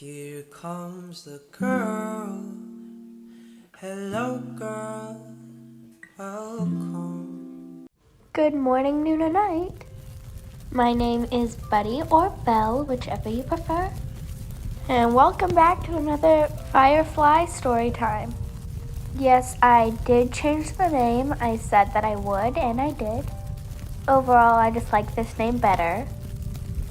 Here comes the girl. Hello, girl. Welcome. Good morning, noon, or night. My name is Buddy or Belle, whichever you prefer. And welcome back to another Firefly Storytime. Yes, I did change the name. I said that I would, and I did. Overall, I just like this name better.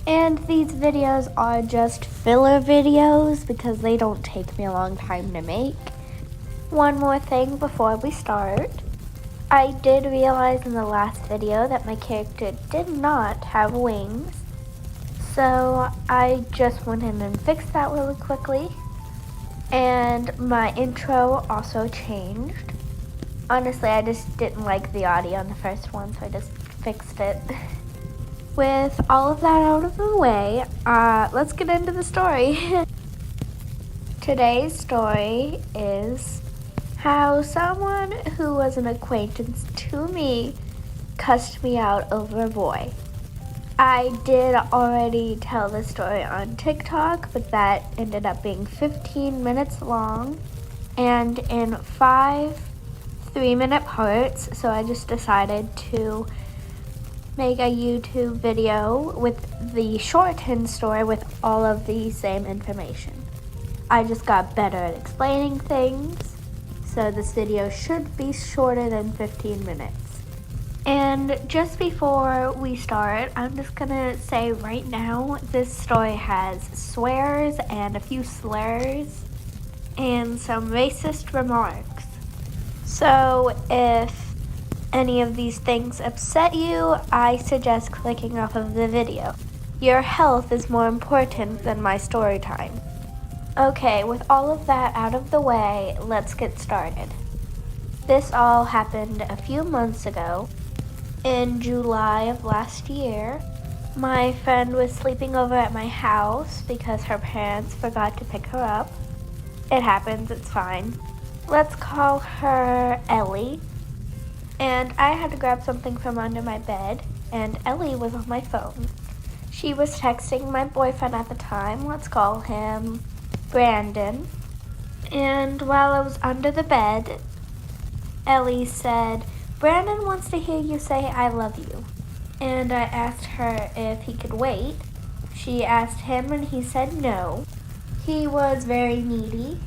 And these videos are just filler videos because they don't take me a long time to make. One more thing before we start. I did realize in the last video that my character did not have wings. So I just went in and fixed that really quickly. And my intro also changed. Honestly, I just didn't like the audio on the first one, so I just fixed it. With all of that out of the way, let's get into the story. Today's story is how someone who was an acquaintance to me cussed me out over a boy. I did already tell the story on TikTok, but that ended up being 15 minutes long and in 5 3-minute parts, so I just decided to make a YouTube video with the shortened story with all of the same information. I just got better at explaining things, so this video should be shorter than 15 minutes. And just before we start, I'm just gonna say right now, this story has swears and a few slurs and some racist remarks. So if any of these things upset you, I suggest clicking off of the video. Your health is more important than my story time. Okay, with all of that out of the way, let's get started. This all happened a few months ago. In July of last year, my friend was sleeping over at my house because her parents forgot to pick her up. It happens, it's fine. Let's call her Ellie. And I had to grab something from under my bed, and Ellie was on my phone. She was texting my boyfriend at the time, let's call him Brandon. And while I was under the bed, Ellie said, "Brandon wants to hear you say I love you." And I asked her if he could wait. She asked him and he said no. He was very needy.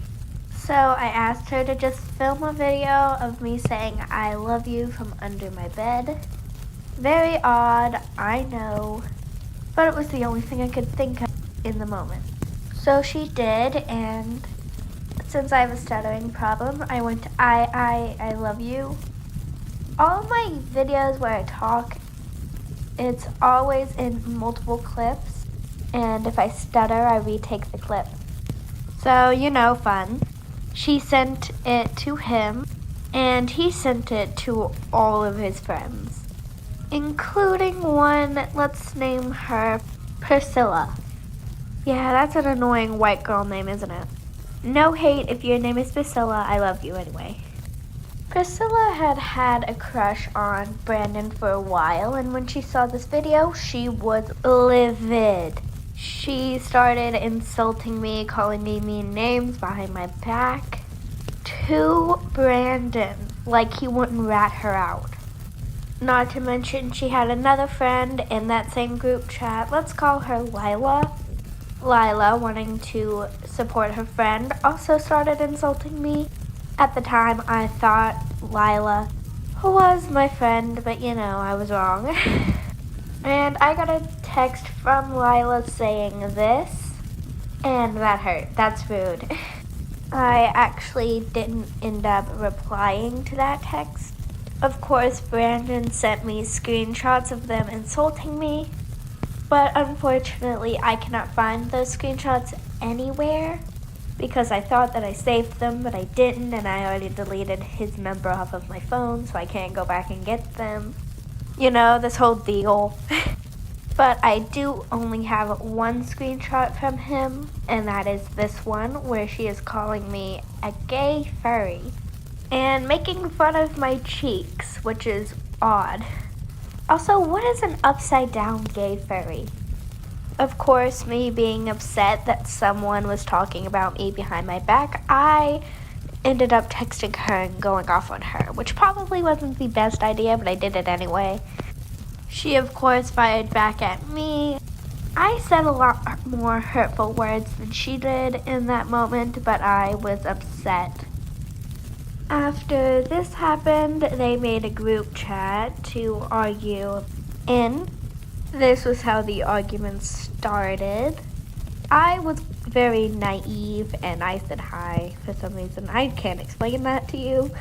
So I asked her to just film a video of me saying I love you from under my bed. Very odd, I know, but it was the only thing I could think of in the moment. So she did, and since I have a stuttering problem, I went to I love you. All of my videos where I talk, it's always in multiple clips, and if I stutter, I retake the clip. So, fun. She sent it to him, and he sent it to all of his friends, including one, let's name her Priscilla. Yeah, that's an annoying white girl name, isn't it? No hate if your name is Priscilla, I love you anyway. Priscilla had had a crush on Brandon for a while, and when she saw this video, she was livid. She started insulting me, calling me mean names behind my back to Brandon, like he wouldn't rat her out. Not to mention she had another friend in that same group chat, let's call her Lila. Lila, wanting to support her friend, also started insulting me. At the time, I thought Lila was my friend, but I was wrong. And I got a text from Lila saying this, and that hurt. That's rude. I actually didn't end up replying to that text. Of course, Brandon sent me screenshots of them insulting me, but unfortunately, I cannot find those screenshots anywhere because I thought that I saved them, but I didn't, and I already deleted his number off of my phone, so I can't go back and get them. This whole deal. But I do only have one screenshot from him, and that is this one where she is calling me a gay furry and making fun of my cheeks, which is odd. Also, what is an upside down gay furry? Of course, me being upset that someone was talking about me behind my back, I ended up texting her and going off on her, which probably wasn't the best idea, but I did it anyway. She, of course, fired back at me. I said a lot more hurtful words than she did in that moment, but I was upset. After this happened, they made a group chat to argue in. This was how the argument started. I was very naive and I said hi for some reason. I can't explain that to you.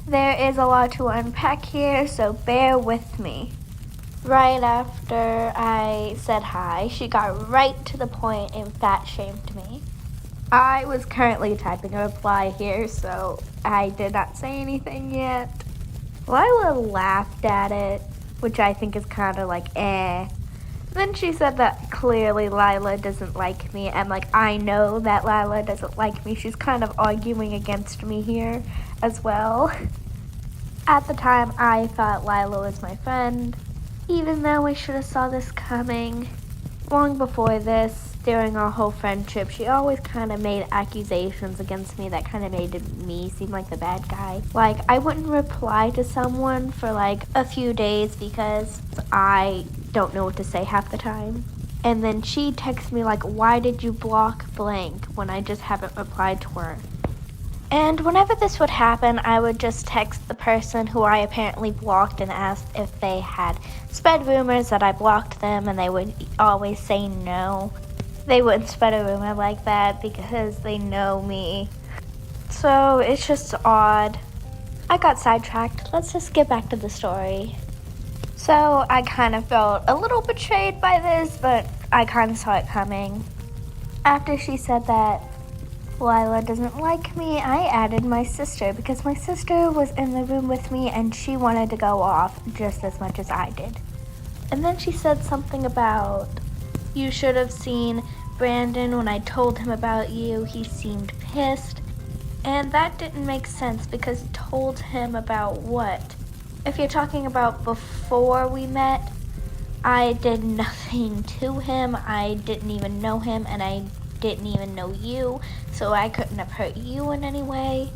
There is a lot to unpack here, so bear with me. Right after I said hi, she got right to the point and fat shamed me. I was currently typing a reply here, so I did not say anything yet. Lila laughed at it, which I think is kind of like, eh. Then she said that clearly Lila doesn't like me, and I know that Lila doesn't like me. She's kind of arguing against me here as well. At the time, I thought Lila was my friend, even though I should have saw this coming. Long before this, during our whole friendship, she always kind of made accusations against me that kind of made me seem like the bad guy. I wouldn't reply to someone for a few days because I don't know what to say half the time. And then she texts me why did you block blank when I just haven't replied to her? And whenever this would happen, I would just text the person who I apparently blocked and ask if they had spread rumors that I blocked them, and they would always say no. They wouldn't spread a rumor like that because they know me. So it's just odd. I got sidetracked. Let's just get back to the story. So I kind of felt a little betrayed by this, but I kind of saw it coming. After she said that Lila doesn't like me, I added my sister because my sister was in the room with me and she wanted to go off just as much as I did. And then she said something about, you should have seen Brandon when I told him about you. He seemed pissed. And that didn't make sense because told him about what? If you're talking about before we met, I did nothing to him. I didn't even know him, and I didn't even know you, so I couldn't have hurt you in any way.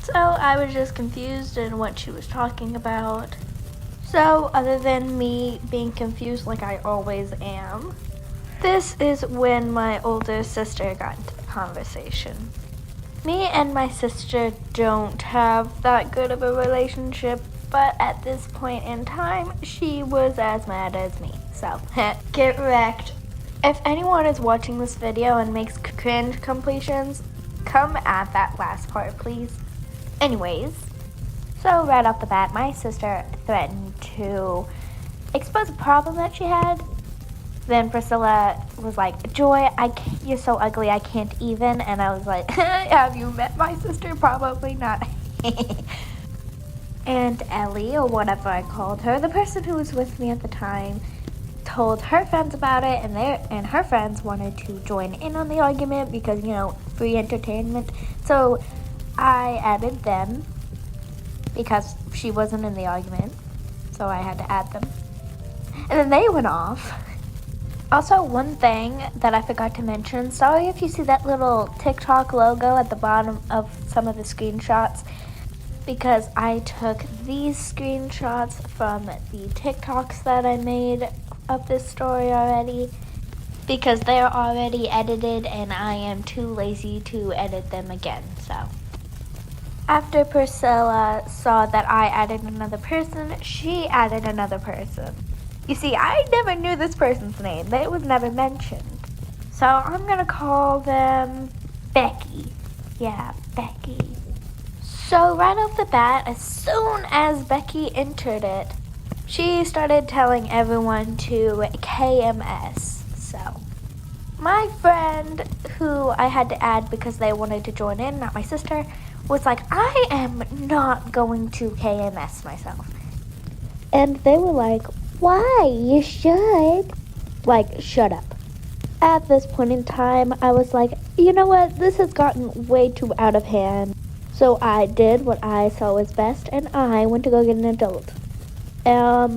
So I was just confused in what she was talking about. So other than me being confused like I always am, this is when my older sister got into the conversation. Me and my sister don't have that good of a relationship, but at this point in time, she was as mad as me. So, get wrecked. If anyone is watching this video and makes cringe completions, come at that last part, please. Anyways, so right off the bat, my sister threatened to expose a problem that she had. Then Priscilla was like, Joy, you're so ugly, I can't even. And I was like, have you met my sister? Probably not. And Ellie, or whatever I called her, the person who was with me at the time, told her friends about it, and her friends wanted to join in on the argument because, free entertainment. So I added them because she wasn't in the argument, so I had to add them. And then they went off. Also, one thing that I forgot to mention, sorry if you see that little TikTok logo at the bottom of some of the screenshots, because I took these screenshots from the TikToks that I made of this story already, because they're already edited and I am too lazy to edit them again. So after Priscilla saw that I added another person, she added another person. You see, I never knew this person's name. It was never mentioned. So I'm gonna call them Becky. Yeah, Becky. So right off the bat, as soon as Becky entered it, she started telling everyone to KMS. So my friend, who I had to add because they wanted to join in, not my sister, was like, I am not going to KMS myself. And they were like, why? You should. Shut up. At this point in time, I was like, you know what? This has gotten way too out of hand. So I did what I saw was best, and I went to go get an adult.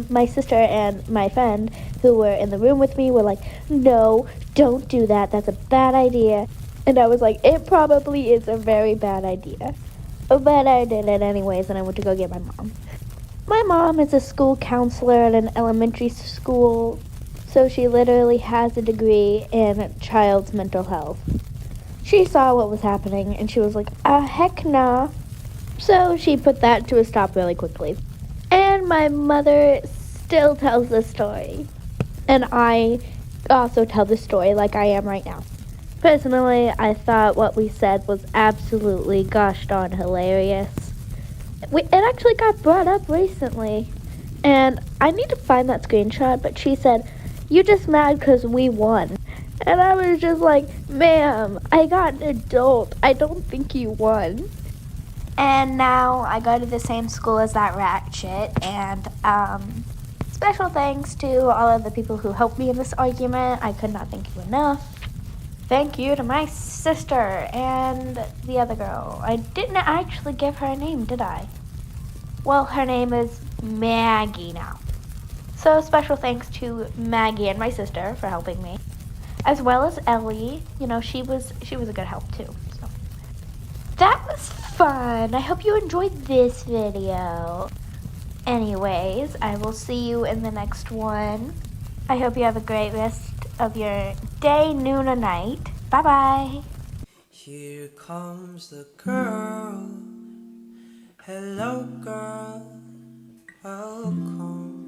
my sister and my friend who were in the room with me were like, no, don't do that. That's a bad idea. And I was like, it probably is a very bad idea. But I did it anyways, and I went to go get my mom. My mom is a school counselor at an elementary school, so she literally has a degree in child's mental health. She saw what was happening, and she was like, heck nah. So she put that to a stop really quickly. And my mother still tells the story. And I also tell the story like I am right now. Personally, I thought what we said was absolutely gosh darn hilarious. It actually got brought up recently. And I need to find that screenshot, but she said, "You just mad because we won." And I was just like, ma'am, I got an adult. I don't think you won. And now I go to the same school as that rat shit. And special thanks to all of the people who helped me in this argument. I could not thank you enough. Thank you to my sister and the other girl. I didn't actually give her a name, did I? Well, her name is Maggie now. So special thanks to Maggie and my sister for helping me, as well as Ellie. You know, she was a good help too. So that was fun. I hope you enjoyed this video. Anyways, I will see you in the next one. I hope you have a great rest of your day, noon, or night. Bye-bye. Here comes the girl. Hello, girl. Welcome.